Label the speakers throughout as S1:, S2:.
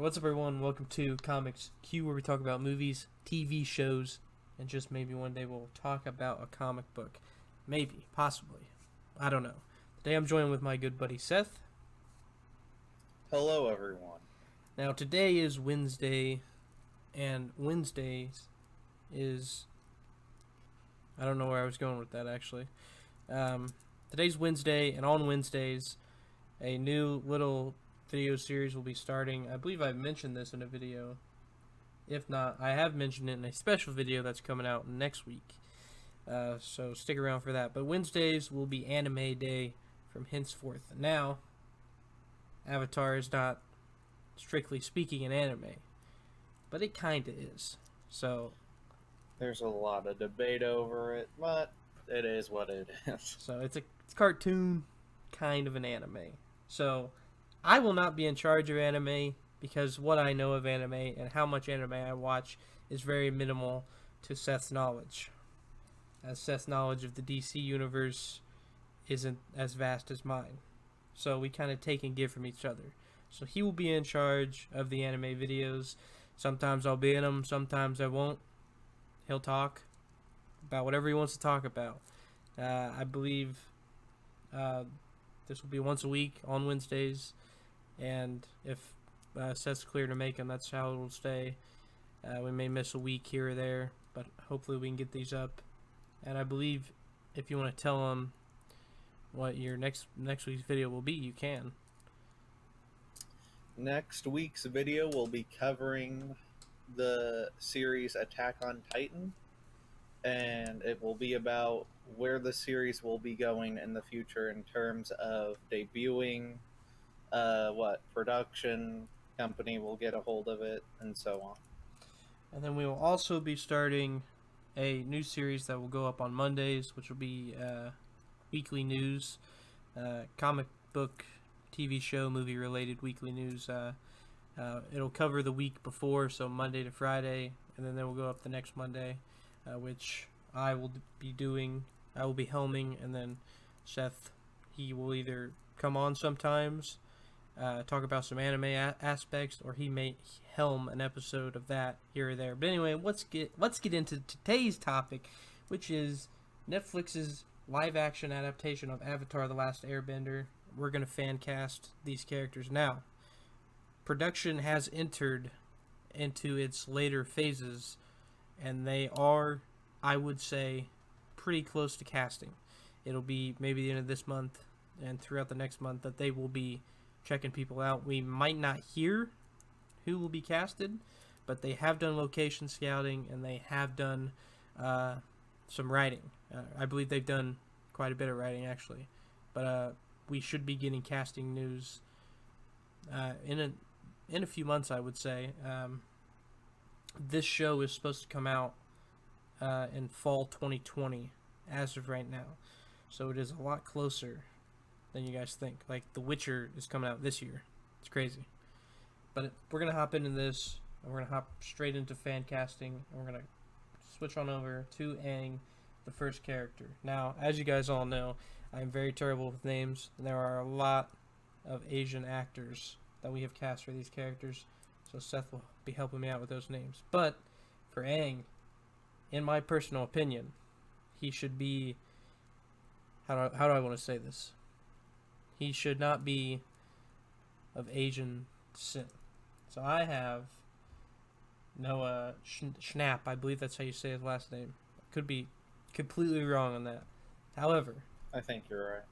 S1: What's up, everyone? Welcome to Comics Q, where we talk about movies, TV shows, and just maybe one day we'll talk about a comic book. Maybe, possibly. I don't know. Today I'm joined with my good buddy Seth.
S2: Hello, everyone.
S1: Now, today is Wednesday, and Wednesdays is... I don't know where I was going with that, actually. Today's Wednesday, and on Wednesdays, a new little video series will be starting. I believe I mentioned this in a video. If not, I have mentioned it in a special video that's coming out next week. So stick around for that. But Wednesdays will be anime day from henceforth. Now, Avatar is not, strictly speaking, an anime, but it kind of is. So
S2: there's a lot of debate over it, but it is what it is.
S1: So it's a cartoon, kind of an anime. So I will not be in charge of anime because what I know of anime and how much anime I watch is very minimal to Seth's knowledge. As Seth's knowledge of the DC universe isn't as vast as mine. So we kind of take and give from each other. So he will be in charge of the anime videos. Sometimes I'll be in them, sometimes I won't. He'll talk about whatever he wants to talk about. I believe this will be once a week on Wednesdays. And if Seth's clear to make them, that's how it will stay. We may miss a week here or there, but hopefully we can get these up. And I believe if you want to tell them what your next week's video will be, you can.
S2: Next week's video will be covering the series Attack on Titan, and it will be about where the series will be going in the future in terms of debuting, what production company will get a hold of it, and so on.
S1: And then we will also be starting a new series that will go up on Mondays, which will be weekly news, comic book, TV show, movie related weekly news. It'll cover the week before, so Monday to Friday, and then we'll go up the next Monday, which I will be doing. I will be helming, and then Seth, he will either come on sometimes, talk about some anime aspects, or he may helm an episode of that here or there. But anyway, let's get into today's topic, which is Netflix's live action adaptation of Avatar: The Last Airbender. We're going to fan cast these characters now. Production has entered into its later phases, and they are, I would say, pretty close to casting. It'll be maybe the end of this month and throughout the next month that they will be checking people out. We might not hear who will be casted, but they have done location scouting and they have done some writing. I believe they've done quite a bit of writing, actually. But we should be getting casting news in a few months, I would say. This show is supposed to come out in fall 2020 as of right now. So it is a lot closer than you guys think. Like, The Witcher is coming out this year. It's crazy. But we're going to hop into this, and we're going to hop straight into fan casting, and we're going to switch on over to Aang, the first character. Now, as you guys all know, I'm very terrible with names, and there are a lot of Asian actors that we have cast for these characters, so Seth will be helping me out with those names. But for Aang, in my personal opinion, he should be, how do I want to say this? He should not be of Asian descent. So I have Noah Schnapp, I believe that's how you say his last name. Could be completely wrong on that. However,
S2: I think you're right.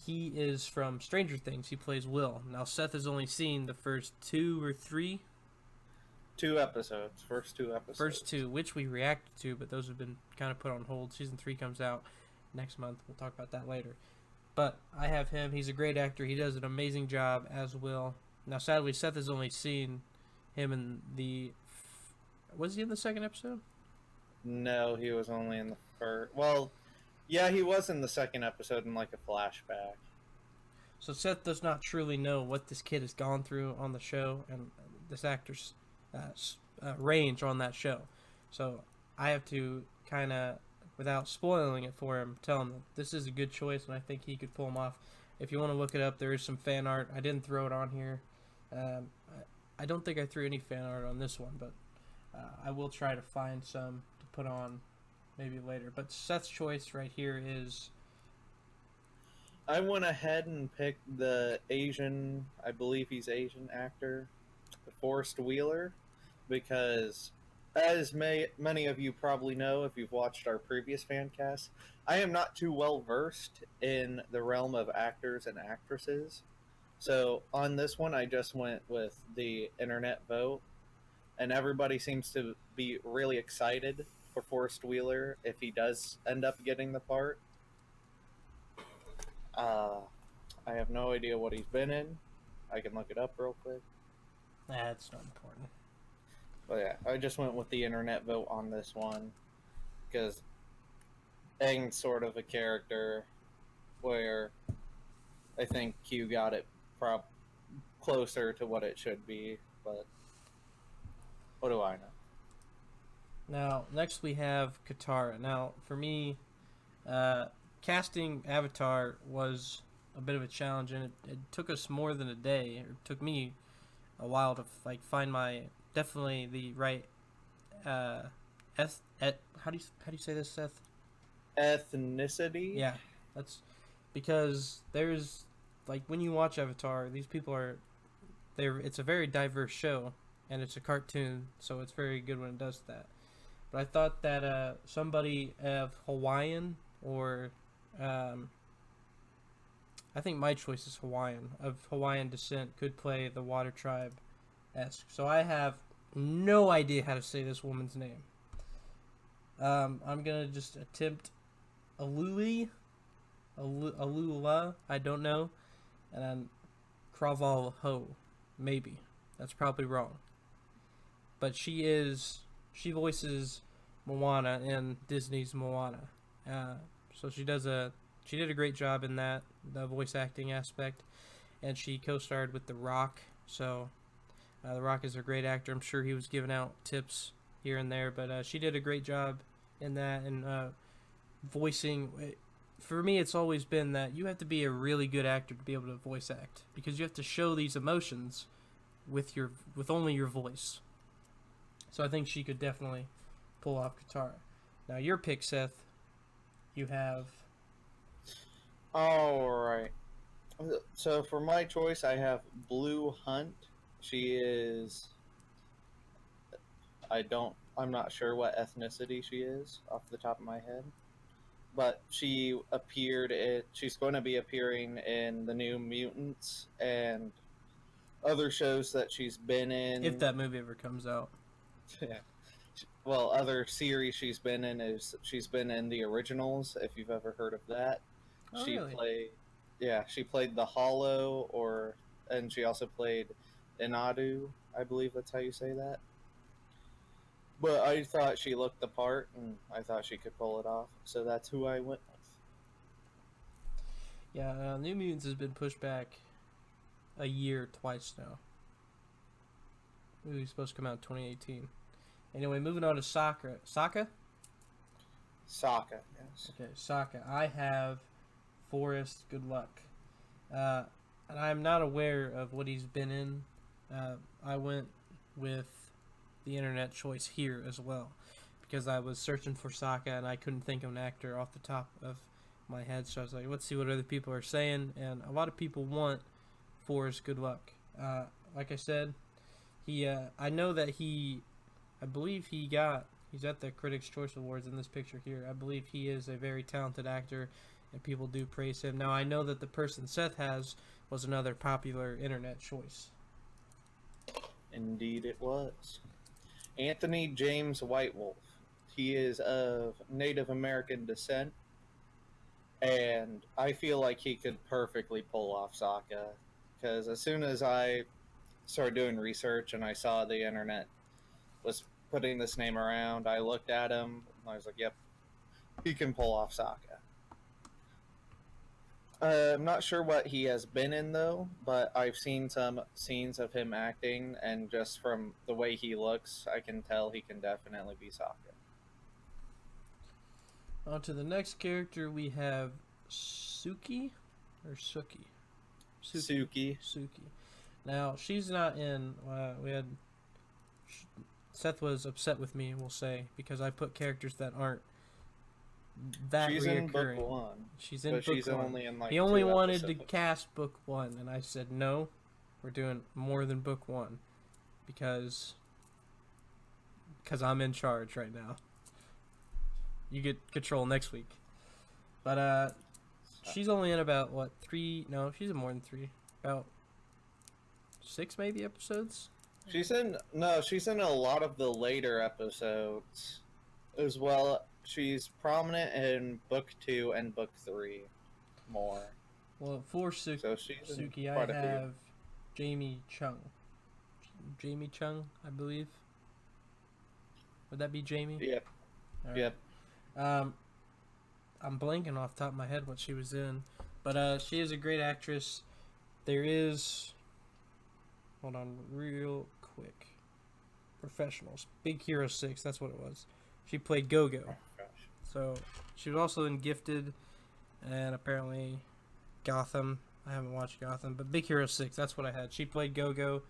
S1: He is from Stranger Things. He plays Will. Now, Seth has only seen the first 2 or 3.
S2: 2 episodes. First 2 episodes.
S1: First 2, which we reacted to, but those have been kind of put on hold. Season 3 comes out next month. We'll talk about that later. But I have him. He's a great actor. He does an amazing job as Will. Now, sadly, Seth has only seen him in the... Was he in the second episode?
S2: No, he was only in the first... Well, yeah, he was in the second episode in, like, a flashback.
S1: So Seth does not truly know what this kid has gone through on the show and this actor's range on that show. So I have to kind of, without spoiling it for him, tell him that this is a good choice and I think he could pull him off. If you want to look it up, there is some fan art. I didn't throw it on here. I don't think I threw any fan art on this one, but I will try to find some to put on maybe later. But Seth's choice right here is...
S2: I went ahead and picked the Asian, I believe he's Asian actor, Forrest Wheeler, because as many of you probably know if you've watched our previous fan cast, I am not too well versed in the realm of actors and actresses. So on this one, I just went with the internet vote, and everybody seems to be really excited for Forrest Wheeler if he does end up getting the part. I have no idea what he's been in. I can look it up real quick.
S1: That's not important.
S2: But yeah, I just went with the internet vote on this one because Aang's sort of a character where I think Q got it closer to what it should be, but what do I know?
S1: Now, next we have Katara. Now, for me, casting Avatar was a bit of a challenge, and it took us more than a day. It took me a while to find my definitely the right how do you say this, Seth?
S2: Ethnicity?
S1: Yeah, that's because there's when you watch Avatar, these people it's a very diverse show, and it's a cartoon, so it's very good when it does that. But I thought that somebody of Hawaiian or I think my choice is Hawaiian, of Hawaiian descent, could play the Water Tribe-esque. So I have no idea how to say this woman's name. I'm going to just attempt Alula, I don't know, and then Kraval Ho, maybe. That's probably wrong. But she voices Moana in Disney's Moana. So she did a great job in that, the voice acting aspect, and she co-starred with The Rock. So The Rock is a great actor. I'm sure he was giving out tips here and there, but she did a great job in that, and voicing. For me, it's always been that you have to be a really good actor to be able to voice act, because you have to show these emotions with only your voice. So I think she could definitely pull off Katara. Now your pick, Seth. You have...
S2: Alright. So for my choice, I have Blue Hunt. She is... I'm not sure what ethnicity she is off the top of my head. But she's going to be appearing in the New Mutants and other shows that she's been in.
S1: If that movie ever comes out.
S2: Yeah. Well, other series she's been in is she's been in the Originals, if you've ever heard of that.
S1: Oh,
S2: she
S1: really?
S2: she played the Hollow, and she also played Inadu, I believe that's how you say that. But I thought she looked the part, and I thought she could pull it off, so that's who I went with.
S1: Yeah, New Mutants has been pushed back a year twice now. Movie was supposed to come out in 2018. Anyway, moving on to Sokka. Sokka?
S2: Sokka, yes.
S1: Okay, Sokka. I have Forrest Good Luck. And I'm not aware of what he's been in. I went with the internet choice here as well, because I was searching for Sokka and I couldn't think of an actor off the top of my head. So I was like, let's see what other people are saying. And a lot of people want Forrest Good Luck. Like I said, I know that I believe he's at the Critics' Choice Awards in this picture here. I believe he is a very talented actor, and people do praise him. Now, I know that the person Seth has was another popular internet choice.
S2: Indeed it was. Anthony James Whitewolf. He is of Native American descent, and I feel like he could perfectly pull off Sokka, because as soon as I started doing research and I saw the internet was putting this name around, I looked at him and I was like, yep, he can pull off Sokka. I'm not sure what he has been in though, but I've seen some scenes of him acting, and just from the way he looks, I can tell he can definitely be Sokka.
S1: On to the next character, we have Sookie or Sookie.
S2: Sookie.
S1: Sookie. Now she's not in. We had Seth was upset with me, we'll say, because I put characters that aren't that
S2: She's in book
S1: reoccurring.
S2: one,
S1: She's in
S2: but
S1: book
S2: she's
S1: one.
S2: only in like
S1: He only
S2: two
S1: wanted to
S2: episodes.
S1: cast book one, and I said no. We're doing more than book one because I'm in charge right now. You get control next week. But she's only in about what 3? No, she's in more than 3. About 6 maybe episodes.
S2: She's in a lot of the later episodes as well. She's prominent in book 2 and book 3 more.
S1: Well, for
S2: So she's in
S1: Sookie, I
S2: quite a few.
S1: have Jamie Chung. Jamie Chung, I believe. Would that be Jamie?
S2: Yep.
S1: All right.
S2: Yep.
S1: I'm blanking off the top of my head what she was in, but she is a great actress. There is, hold on, real quick. Professionals, Big Hero 6. That's what it was. She played Go-Go.
S2: Oh, gosh.
S1: So she was also in Gifted, and apparently Gotham. I haven't watched Gotham, but Big Hero 6. That's what I had. She played Go-Go,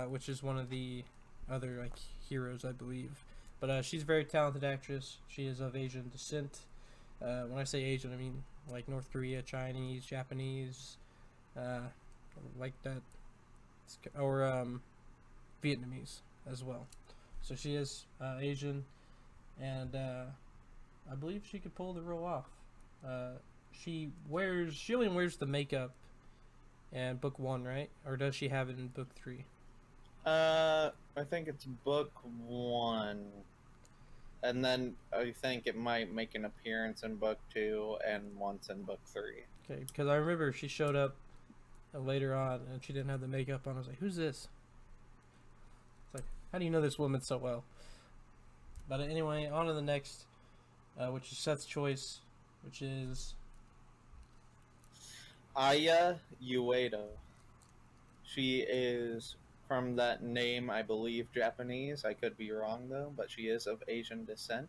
S1: which is one of the other like heroes, I believe. But she's a very talented actress. She is of Asian descent. When I say Asian, I mean like North Korea, Chinese, Japanese, like that, or Vietnamese as well. So she is Asian, and I believe she could pull the role off. She only wears the makeup in book 1, right? Or does she have it in book 3?
S2: I think it's book 1. And then I think it might make an appearance in book 2 and once in book 3.
S1: Okay, because I remember she showed up later on and she didn't have the makeup on. I was like, who's this? It's like, how do you know this woman so well? But anyway, on to the next, which is Seth's choice, which is
S2: Aya Uedo. She is from that name, I believe, Japanese. I could be wrong, though, but she is of Asian descent.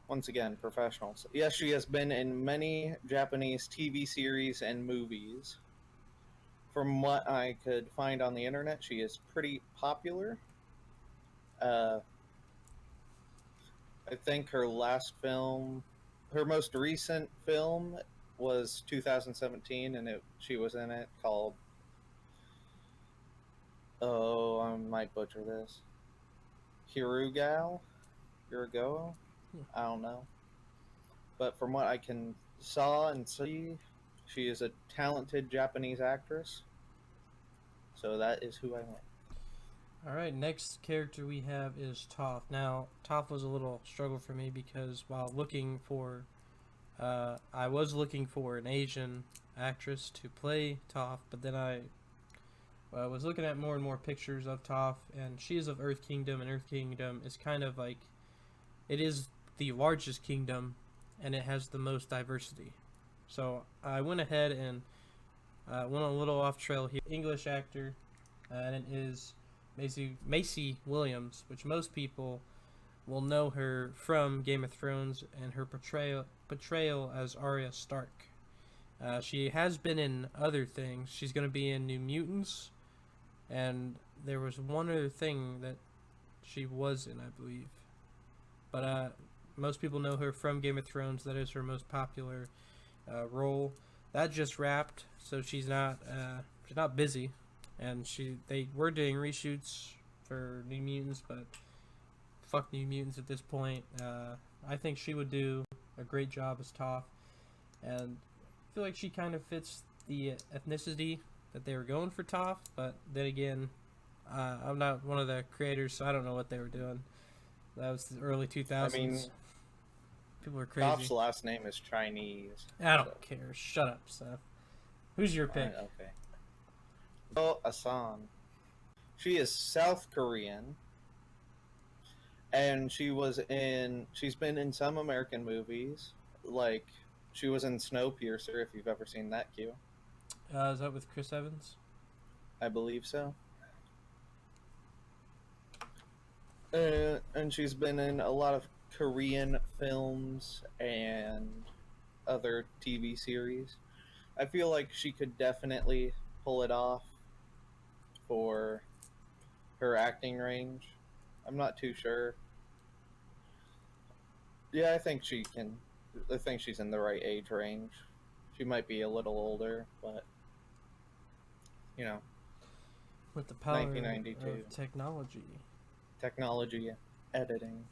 S2: Once again, professionals. Yes, she has been in many Japanese TV series and movies. From what I could find on the internet, she is pretty popular. I think her most recent film was 2017, and she was in it called, oh, I might butcher this, Hirugo? I don't know. But from what I saw and see, she is a talented Japanese actress. So that is who I went.
S1: Alright, next character we have is Toph. Now, Toph was a little struggle for me because while looking for, I was looking for an Asian actress to play Toph, but then I was looking at more and more pictures of Toph, and she is of Earth Kingdom, and Earth Kingdom is kind of like, it is the largest kingdom, and it has the most diversity. So I went ahead and went a little off trail here. English actor, and it is Macy Williams, which most people will know her from Game of Thrones and her portrayal as Arya Stark. She has been in other things. She's going to be in New Mutants, and there was one other thing that she was in, I believe. But most people know her from Game of Thrones. That is her most popular role. That just wrapped, so she's not busy, and they were doing reshoots for New Mutants, but fuck New Mutants at this point. I think she would do a great job as Toph, and I feel like she kind of fits the ethnicity that they were going for Toph, but then again, I'm not one of the creators, so I don't know what they were doing. That was the early 2000s.
S2: I mean,
S1: people are crazy.
S2: Toph's last name is Chinese.
S1: I don't care. Shut up, Seth. Who's your pick?
S2: Right, okay. Oh, Asan. She is South Korean, and she's been in some American movies, like she was in Snowpiercer, if you've ever seen that, Q.
S1: Is that with Chris Evans?
S2: I believe so. And she's been in a lot of Korean films and other TV series. I feel like she could definitely pull it off for her acting range. I'm not too sure. Yeah, I think she can. I think she's in the right age range. She might be a little older, but you know,
S1: With the power
S2: 1992
S1: of technology,
S2: technology editing.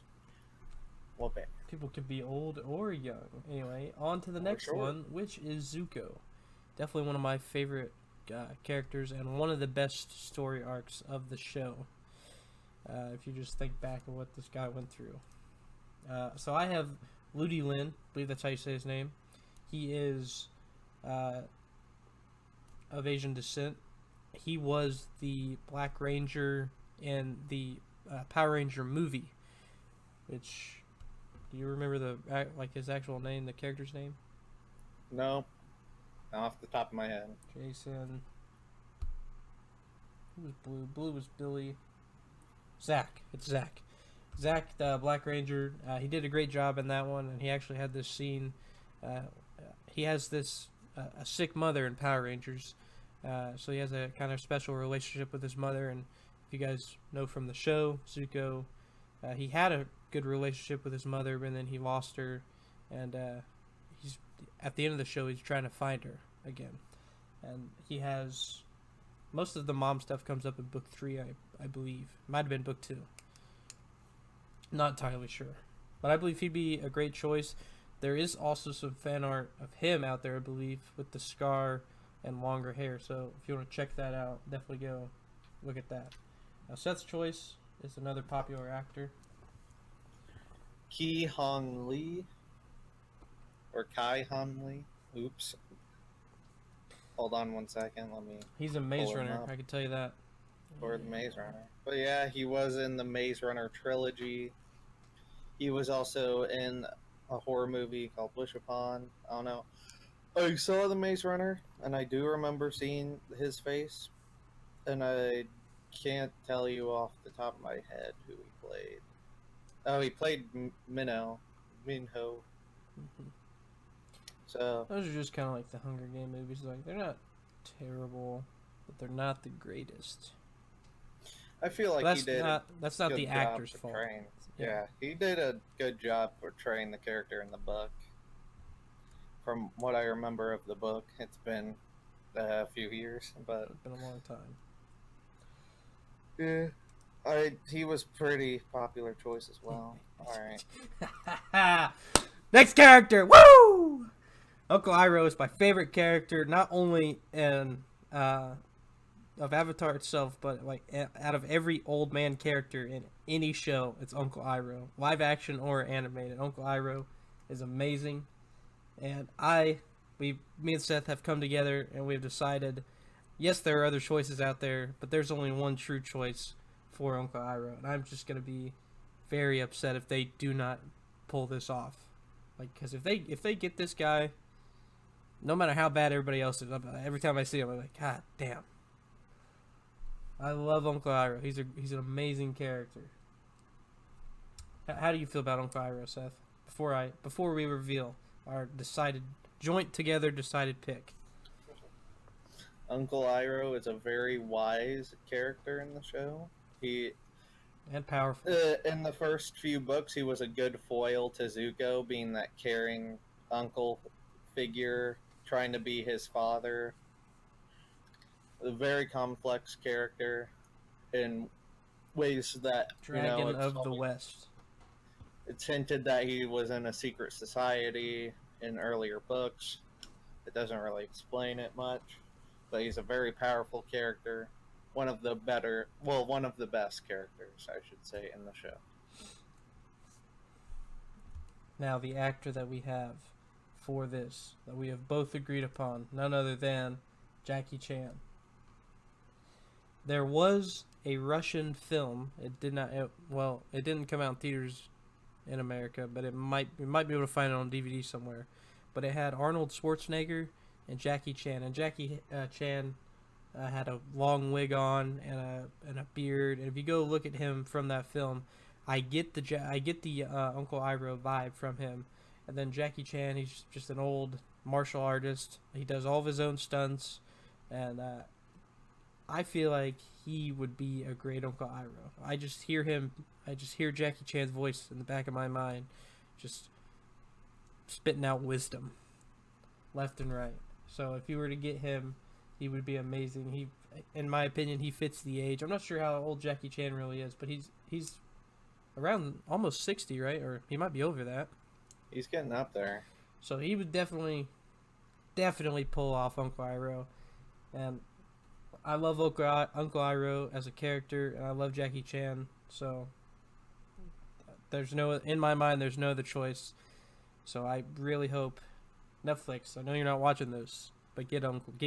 S2: Well, bad.
S1: people can be old or young. Anyway, on to the
S2: For
S1: next
S2: sure.
S1: one, which is Zuko. Definitely one of my favorite characters and one of the best story arcs of the show. If you just think back of what this guy went through. So I have Ludi Lin, I believe that's how you say his name. He is of Asian descent. He was the Black Ranger in the Power Ranger movie. Which, do you remember his actual name, the character's name?
S2: No, not off the top of my head.
S1: Jason. Who was Blue? Blue was Billy. Zach. It's Zach. Zach, the Black Ranger. He did a great job in that one, and he actually had this scene. He has this a sick mother in Power Rangers, so he has a kind of special relationship with his mother. And if you guys know from the show, Zuko, he had a good relationship with his mother, but then he lost her, and he's at the end of the show he's trying to find her again, and he has most of the mom stuff comes up in book 3, I believe. Might have been book 2. Not entirely sure, but I believe he'd be a great choice. There is also some fan art of him out there, I believe, with the scar and longer hair. So if you want to check that out, definitely go look at that. Now, Seth's choice is another popular actor.
S2: Ki Hong Lee or Kai Hong Lee. Oops. Hold on one second. Let me.
S1: He's a Maze
S2: Pull him
S1: Runner,
S2: up.
S1: I can tell you that.
S2: Or the Maze Runner. But yeah, he was in the Maze Runner trilogy. He was also in a horror movie called Wish Upon. I don't know. I saw the Maze Runner, and I do remember seeing his face, and I can't tell you off the top of my head who he played. Oh, he played Minho.
S1: Mhm.
S2: So
S1: Those are just kind of like the Hunger Game movies. Like, they're not terrible, but they're not the greatest.
S2: I feel like
S1: But
S2: he did.
S1: that's not
S2: good
S1: the
S2: job
S1: actor's fault.
S2: portraying.
S1: Yeah.
S2: Yeah, he did a good job portraying the character in the book. From what I remember of the book, it's been a few years, but
S1: It's been a long time.
S2: yeah, he was pretty popular choice as well. All right,
S1: Next character, woo! Uncle Iroh is my favorite character, not only in of Avatar itself, but like out of every old man character in any show, it's Uncle Iroh, live action or animated. Uncle Iroh is amazing, and me and Seth have come together and we've decided, yes, there are other choices out there, but there's only one true choice for Uncle Iroh, and I'm just gonna be very upset if they do not pull this off. Like, because if they get this guy, no matter how bad everybody else is, every time I see him, I'm like, God damn. I love Uncle Iroh. He's an amazing character. How do you feel about Uncle Iroh, Seth? Before we reveal our joint together decided pick.
S2: Uncle Iroh is a very wise character in the show.
S1: And powerful.
S2: In the first few books, he was a good foil to Zuko, being that caring uncle figure, trying to be his father. A very complex character in ways that,
S1: Dragon of the West.
S2: It's hinted that he was in a secret society in earlier books. It doesn't really explain it much, but he's a very powerful character. One of the best characters, I should say, in the show.
S1: Now, the actor that we have for this, that we have both agreed upon, none other than Jackie Chan. There was a Russian film. It didn't come out in theaters in America, but you might be able to find it on DVD somewhere. But it had Arnold Schwarzenegger and Jackie Chan, and Jackie Chan had a long wig on and a beard. And if you go look at him from that film, I get the Uncle Iroh vibe from him. And then Jackie Chan, he's just an old martial artist. He does all of his own stunts, and I feel like he would be a great Uncle Iroh. I just hear him. I just hear Jackie Chan's voice in the back of my mind, just spitting out wisdom, left and right. So if you were to get him, he would be amazing. He, in my opinion, he fits the age. I'm not sure how old Jackie Chan really is, but he's around almost 60, right? Or he might be over that.
S2: He's getting up there.
S1: So he would definitely pull off Uncle Iroh. And I love Uncle Iroh as a character, and I love Jackie Chan. So in my mind, there's no other choice. So I really hope Netflix. I know you're not watching those, but get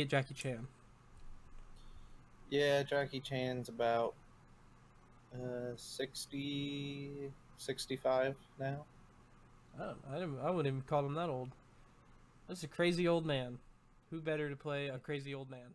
S1: Jackie Chan.
S2: Yeah, Jackie Chan's about 60, 65 now.
S1: I wouldn't even call him that old. That's a crazy old man. Who better to play a crazy old man?